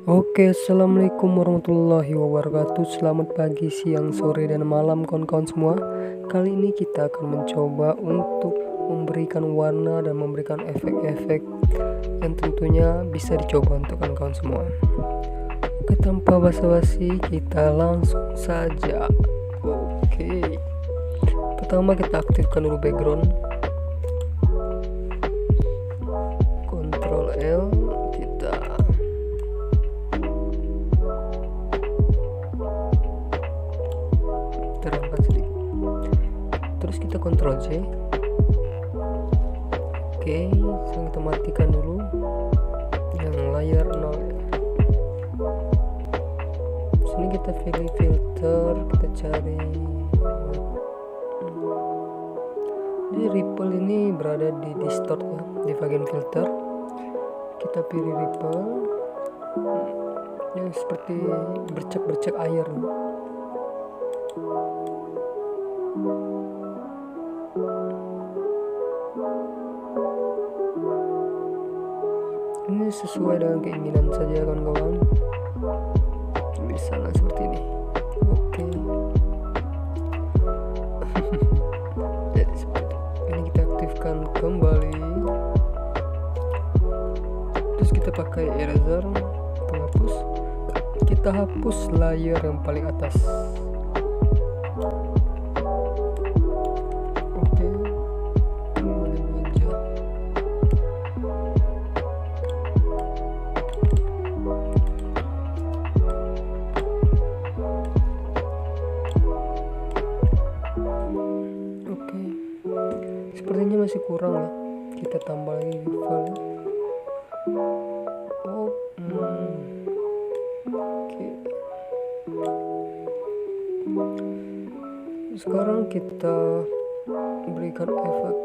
Oke, assalamualaikum warahmatullahi wabarakatuh. Selamat pagi, siang, sore, dan malam kawan-kawan semua. Kali ini kita akan mencoba untuk memberikan warna dan memberikan efek-efek yang tentunya bisa dicoba untuk kawan-kawan semua. Oke, tanpa basa-basi kita langsung saja. Oke, pertama kita aktifkan dulu background. Ctrl L, kita terangkat sedikit, terus kita Ctrl C. Oke, sekarang kita matikan dulu yang layar 0. Sini kita pilih filter, kita cari di ripple ini berada di distort ya, di bagian filter. Kita pilih ripple yang seperti bercak-bercak air. Ini sesuai dengan keinginan saja kawan-kawan, misalnya seperti ini. Oke. Jadi seperti itu. Ini kita aktifkan kembali, terus kita pakai eraser penghapus, kita hapus layer yang paling atas. Sepertinya masih kurang ya, kita tambah lagi rival. Oke. Sekarang kita berikan efek.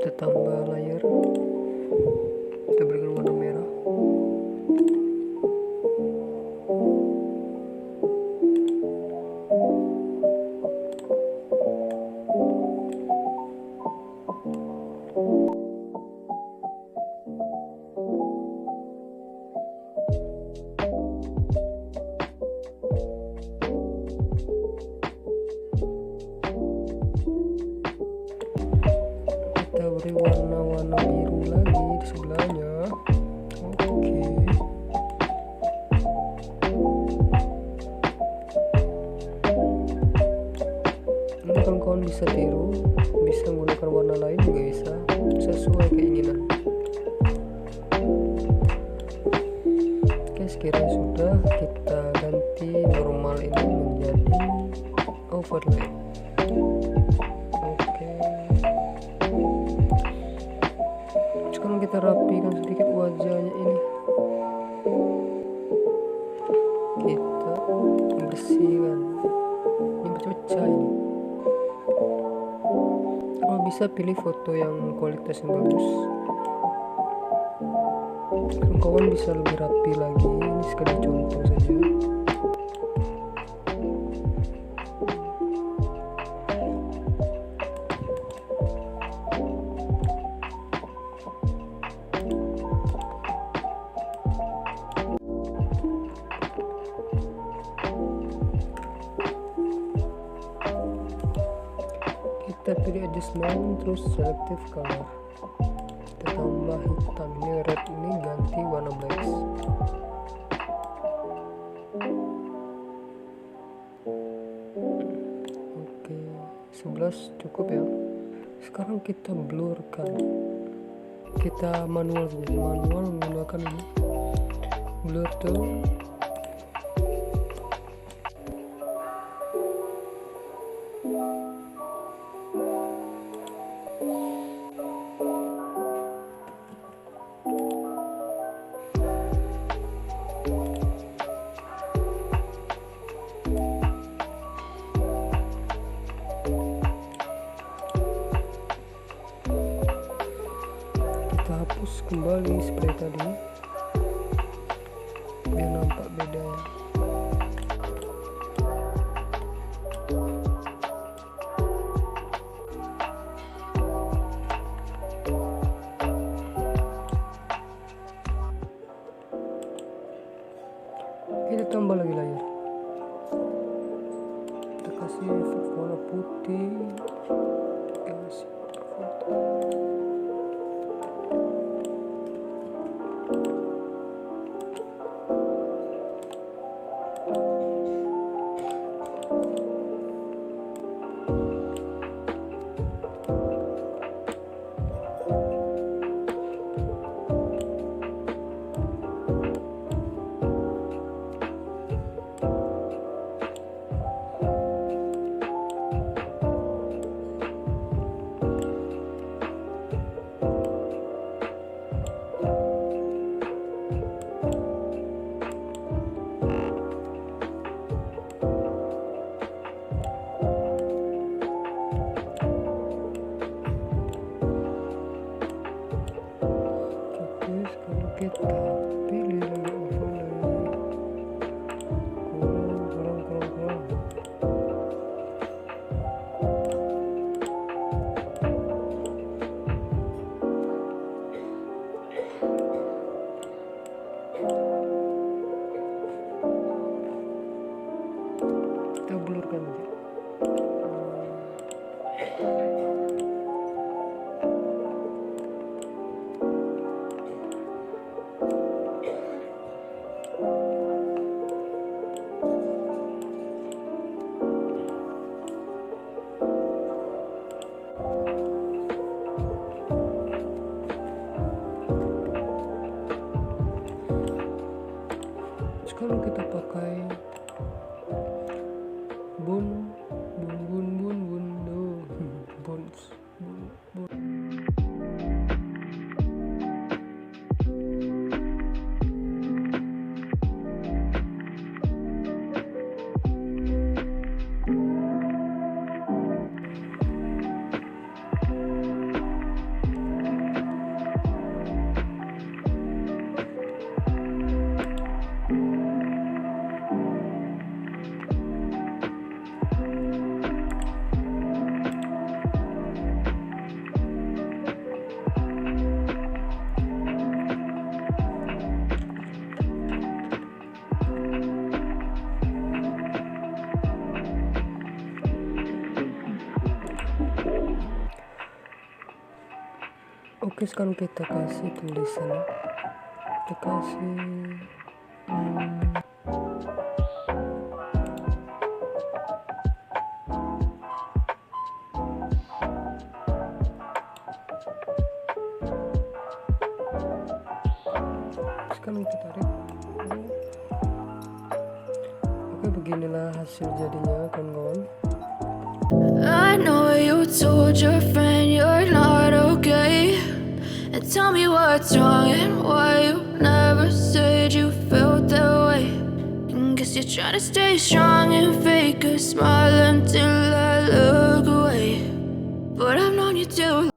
Kita tambah layar, kita berikan warna merah. Kita beri warna-warna biru lagi di sebelahnya. Oke. Ini kawan-kawan bisa tiru, bisa menggunakan warna lain juga bisa, sesuai keinginan. Oke, sekiranya sudah, kita ganti normal ini menjadi overlay. Sekarang kita rapikan sedikit wajahnya ini, kita bersihkan, ini bercocok ini. Kalau bisa pilih foto yang kualitasnya bagus, kawan bisa lebih rapi lagi. Ini sekadar contoh saja. Kita pilih adjustment, terus selective color, kita tambah hitam. Ini red, ini ganti warna black. Oke, 11 cukup ya. Sekarang kita blurkan, kita manual menggunakan ini blur tool. Kita hapus kembali seperti tadi biar nampak bedanya. kita kasih efek warna putih, kasih foto. Kita pilih lagi overlay, kurang. Kita blurkan aja. Sekarang kita pakai bun bones. Oke, sekarang kita kasih tulisan, kita kasih sekarang kita tarik. Oke, beginilah hasil jadinya, kawan-kawan. I know you told your friend you're not okay, and tell me what's wrong and why you never said you felt that way. And guess you're trying to stay strong and fake a smile until I look away. But I've known you too